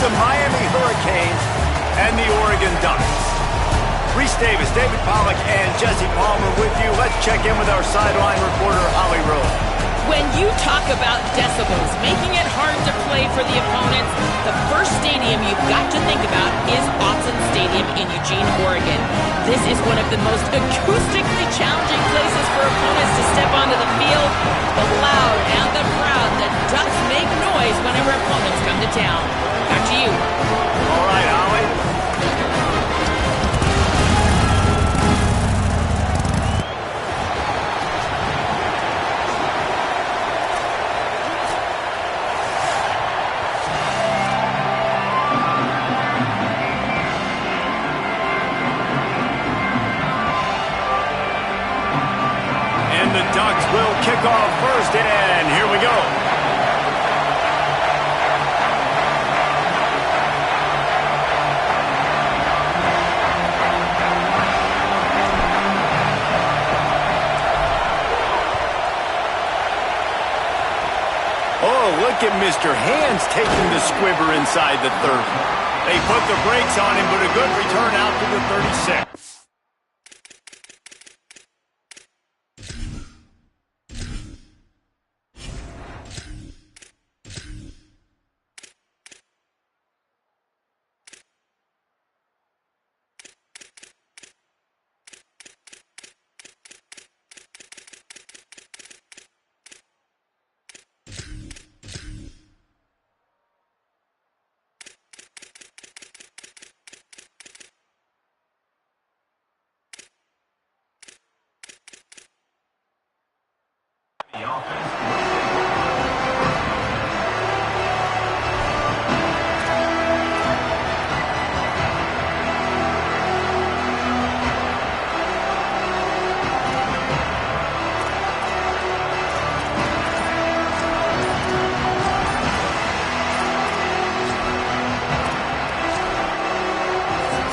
the Miami Hurricanes and the Oregon Ducks. Reese Davis, David Pollack, and Jesse Palmer with you. Let's check in with our sideline reporter, Holly Rowe. When you talk about decibels, making it hard to play for the opponents, the first stadium you've got to think about is Autzen Stadium in Eugene, Oregon. This is one of the most acoustically challenging places for opponents to step onto the field. The loud and the proud, the Ducks make noise whenever opponents come to town. Back to you. All right, Holly. Ducks will kick off first, and here we go. Oh, look at Mr. Hands taking the squibber inside the 30. They put the brakes on him, but a good return out to the 36.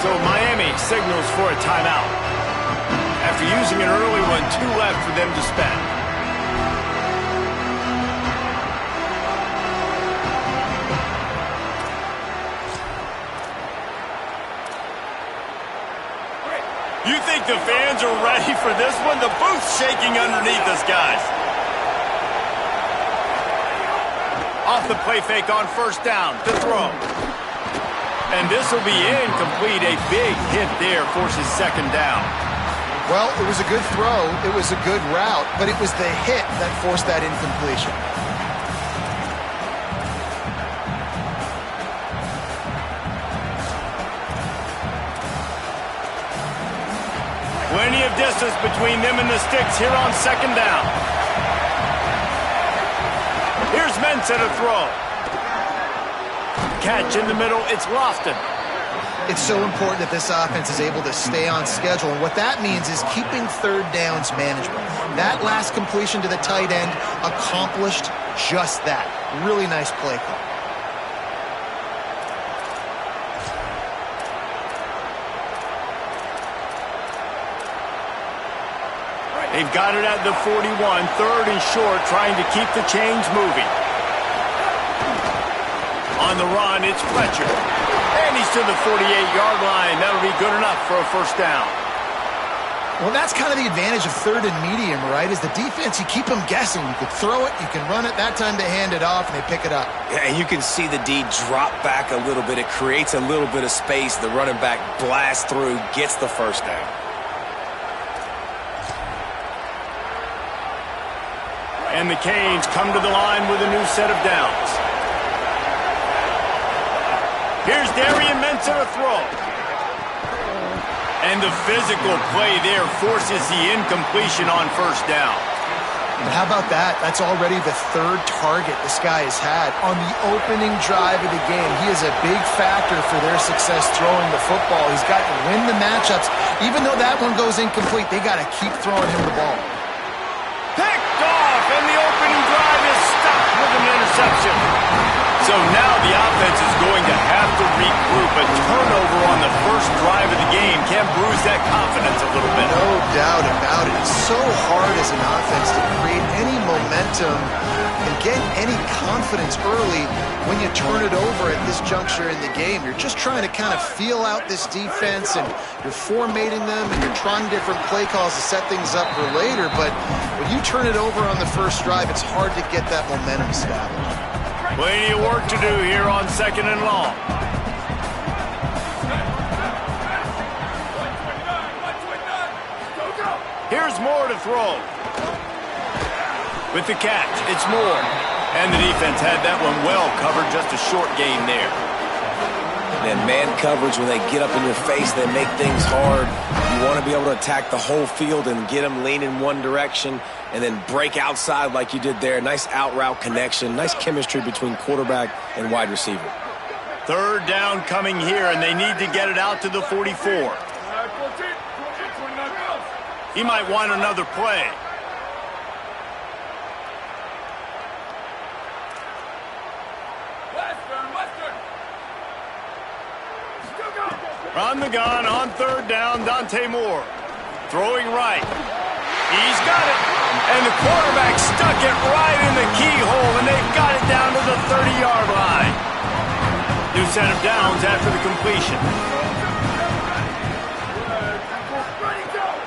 So Miami signals for a timeout. After using an early one, 2 left for them to spend. You think the fans are ready for this one? The booth's shaking underneath us, guys. Off the play fake on first down to throw. And this will be incomplete. A big hit there forces second down. Well, it was a good throw. It was a good route, but it was the hit that forced that incompletion. Plenty of distance between them and the sticks here on second down. Here's Ncaa to throw. Catch in the middle, it's lofted. It's so important that this offense is able to stay on schedule, and what that means is keeping third downs manageable. That last completion to the tight end accomplished just that. Really nice play call. They've got it at the 41, third and short, trying to keep the chains moving. On the run, it's Fletcher. And he's to the 48-yard line. That'll be good enough for a first down. Well, that's kind of the advantage of third and medium, right? Is the defense, you keep them guessing. You can throw it, you can run it. That time they hand it off, and they pick it up. Yeah, and you can see the D drop back a little bit. It creates a little bit of space. The running back blasts through, gets the first down. And the Canes come to the line with a new set of downs. Here's Ncaa to throw. And the physical play there forces the incompletion on first down. But how about that? That's already the third target this guy has had on the opening drive of the game. He is a big factor for their success throwing the football. He's got to win the matchups. Even though that one goes incomplete, they got to keep throwing him the ball. Picked off, and the opening drive is stopped with an interception. So now the offense is going to have to regroup regroup. A turnover on the first drive of the game can bruise that confidence a little bit. No doubt about it. It's so hard as an offense to create any momentum and get any confidence early when you turn it over at this juncture in the game. You're just trying to kind of feel out this defense, and you're formatting them, and you're trying different play calls to set things up for later. But when you turn it over on the first drive, it's hard to get that momentum established. Plenty of work to do here on 2nd and long. Here's Moore to throw. With the catch, it's Moore. And the defense had that one well covered, just a short gain there. And man coverage, when they get up in your face, they make things hard. You want to be able to attack the whole field and get them lean in one direction and then break outside like you did there. Nice out route connection, nice chemistry between quarterback and wide receiver. 3rd down coming here, and they need to get it out to the 44. He might want another play. On the gun on 3rd down, Dante Moore. Throwing right. He's got it. And the quarterback stuck it right in the keyhole, and they've got it down to the 30-yard line. New set of downs after the completion.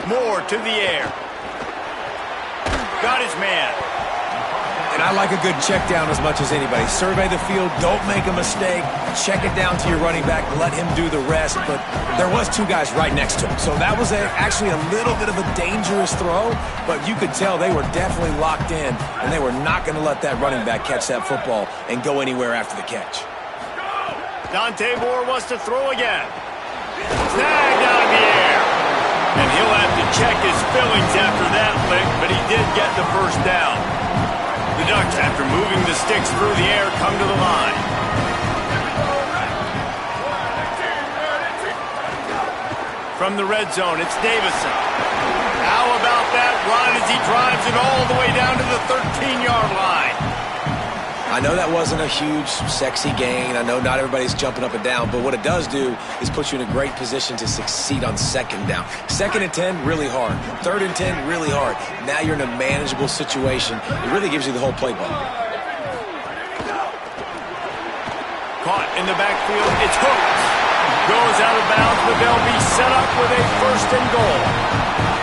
Moore to the air. Got his man. And I like a good check down as much as anybody. Survey the field, don't make a mistake, check it down to your running back, let him do the rest. But there was 2 guys right next to him. So that was actually a little bit of a dangerous throw, but you could tell they were definitely locked in, and they were not going to let that running back catch that football and go anywhere after the catch. Dante Moore wants to throw again. Snagged out of the air. And he'll have to check his fillings after that lick, but he did get the first down. The Ducks, after moving the sticks through the air, come to the line. From the red zone, it's Davison. How about that run as he drives it all the way down to the 13-yard line? I know that wasn't a huge, sexy gain. I know not everybody's jumping up and down, but what it does do is put you in a great position to succeed on 2nd down. 2nd and 10, really hard. 3rd and 10, really hard. Now you're in a manageable situation. It really gives you the whole playbook. Caught in the backfield, it's hooked. Goes out of bounds, but they'll be set up with a 1st and goal.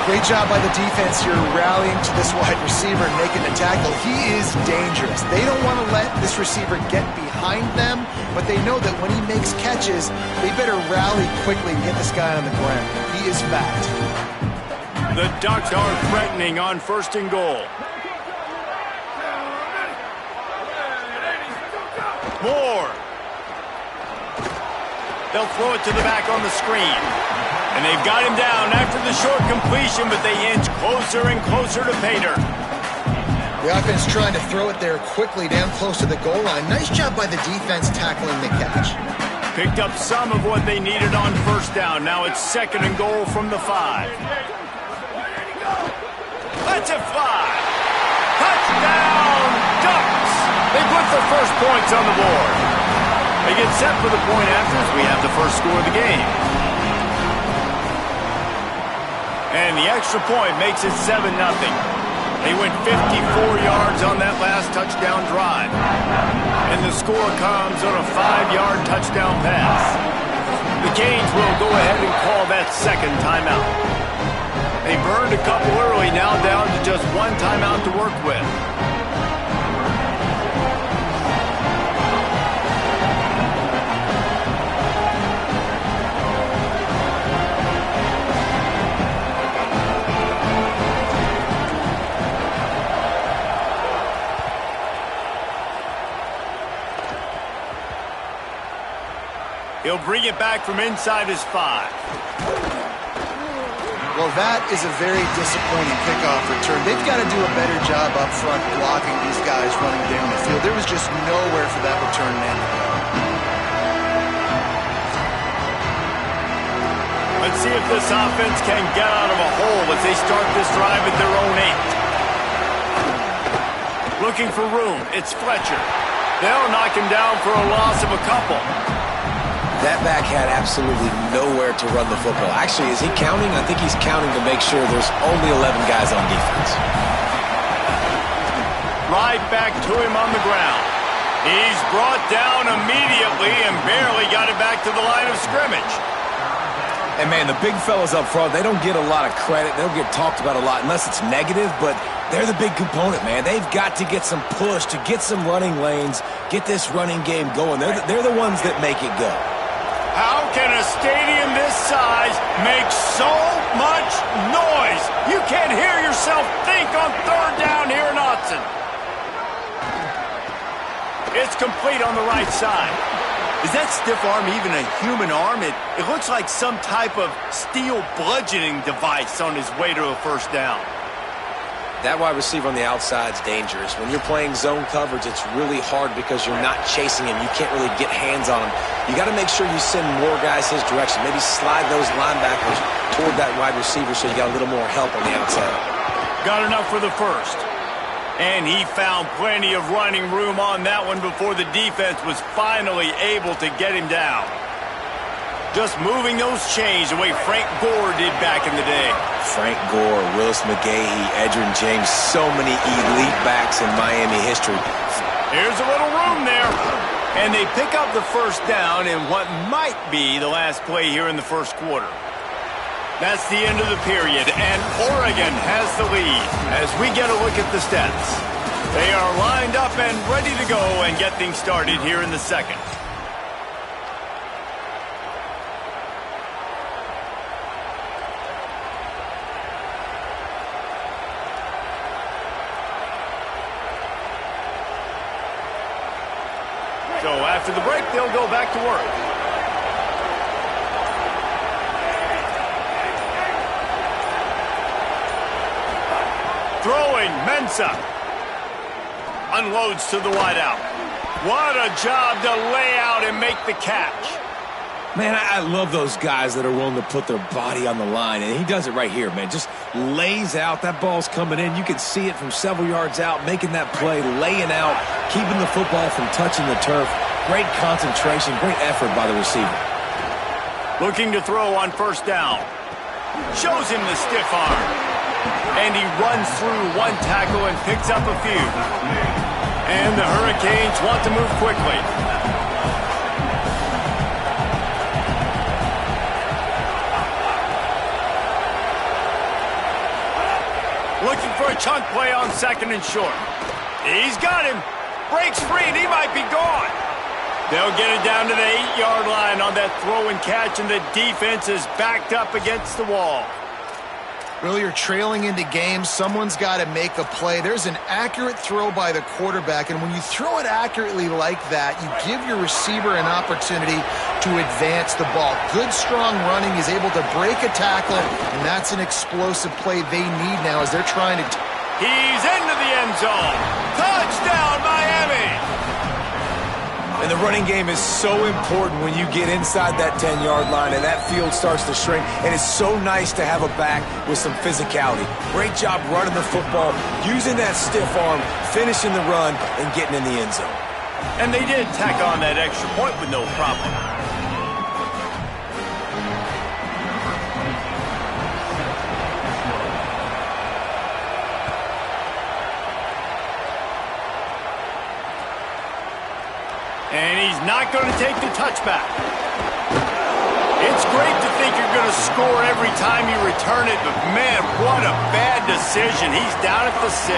Great job by the defense here rallying to this wide receiver and making the tackle. He is dangerous. They don't want to let this receiver get behind them, but they know that when he makes catches, they better rally quickly and get this guy on the ground. He is fast. The Ducks are threatening on 1st and goal. Moore. They'll throw it to the back on the screen. And they've got him down after the short completion, but they inch closer and closer to Pater. The offense trying to throw it there quickly down close to the goal line. Nice job by the defense tackling the catch. Picked up some of what they needed on 1st down. Now it's 2nd and goal from the 5. Let's it fly. Touchdown, Ducks. They put the first points on the board. They get set for the point after as we have the first score of the game. And the extra point makes it 7-0. They went 54 yards on that last touchdown drive. And the score comes on a 5-yard touchdown pass. The Canes will go ahead and call that 2nd timeout. They burned a couple early, now down to just 1 timeout to work with. He'll bring it back from inside his 5. Well, that is a very disappointing kickoff return. They've got to do a better job up front blocking these guys running down the field. There was just nowhere for that return man to go. Let's see if this offense can get out of a hole as they start this drive at their own 8. Looking for room, it's Fletcher. They'll knock him down for a loss of a couple. That back had absolutely nowhere to run the football. Actually, is he counting? I think he's counting to make sure there's only 11 guys on defense. Right back to him on the ground. He's brought down immediately and barely got it back to the line of scrimmage. And, man, the big fellas up front, they don't get a lot of credit. They don't get talked about a lot unless it's negative, but they're the big component, man. They've got to get some push to get some running lanes, get this running game going. They're the ones that make it go. How can a stadium this size make so much noise? You can't hear yourself think on third down here in Autzen. It's complete on the right side. Is that stiff arm even a human arm? It looks like some type of steel bludgeoning device on his way to a first down. That wide receiver on the outside is dangerous. When you're playing zone coverage, it's really hard because you're not chasing him. You can't really get hands on him. You got to make sure you send more guys his direction. Maybe slide those linebackers toward that wide receiver so you got a little more help on the outside. Got enough for the first. And he found plenty of running room on that one before the defense was finally able to get him down. Just moving those chains the way Frank Gore did back in the day. Frank Gore, Willis McGahee, Edgerrin James, so many elite backs in Miami history. Here's a little room there. And they pick up the first down in what might be the last play here in the first quarter. That's the end of the period, and Oregon has the lead as we get a look at the stats. They are lined up and ready to go and get things started here in the second. So after the break, they'll go back to work. Throwing, Ncaa. Unloads to the wideout. What a job to lay out and make the catch. Man, I love those guys that are willing to put their body on the line, and he does it right here, man. Just lays out. That ball's coming in. You can see it from several yards out, making that play, laying out, keeping the football from touching the turf. Great concentration, great effort by the receiver. Looking to throw on first down. Shows him the stiff arm. And he runs through one tackle and picks up a few. And the Hurricanes want to move quickly. Looking for a chunk play on second and short. He's got him. Breaks free and he might be gone. They'll get it down to the 8-yard line on that throw and catch, and the defense is backed up against the wall. Really, you're trailing into games. Someone's got to make a play. There's an accurate throw by the quarterback, and when you throw it accurately like that, you give your receiver an opportunity to advance the ball. Good, strong running is able to break a tackle, and that's an explosive play they need now as they're trying to... He's into the end zone. Touchdown, Miami! And the running game is so important when you get inside that 10-yard line and that field starts to shrink. And it's so nice to have a back with some physicality. Great job running the football, using that stiff arm, finishing the run, and getting in the end zone. And they did tack on that extra point with no problem. And he's not going to take the touchback. It's great to think you're going to score every time you return it, but man, what a bad decision. He's down at the 6.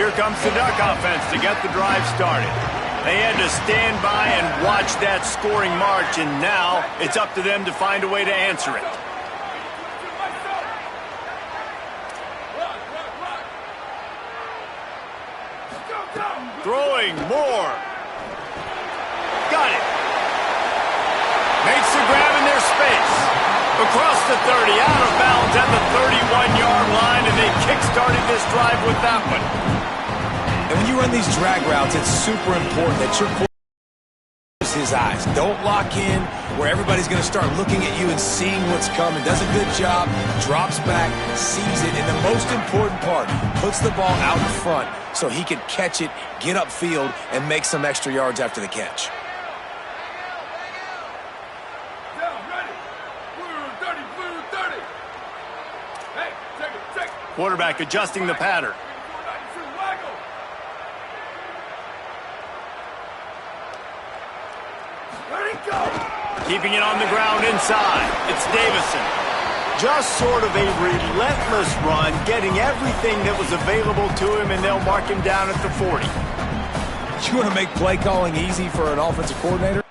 Here comes the Duck offense to get the drive started. They had to stand by and watch that scoring march, and now it's up to them to find a way to answer it. Throwing more. Got it. Makes the grab in their space. Across the 30, out of bounds at the 31-yard line, and they kick-started this drive with that one. And when you run these drag routes, it's super important that your quarterback is his eyes. Don't lock in where everybody's going to start looking at you and seeing what's coming. Does a good job, drops back, sees it, and the most important part, puts the ball out in front so he can catch it, get upfield, and make some extra yards after the catch. Quarterback adjusting the pattern. Keeping it on the ground inside. It's Davison. Just sort of a relentless run, getting everything that was available to him, and they'll mark him down at the 40. You want to make play calling easy for an offensive coordinator?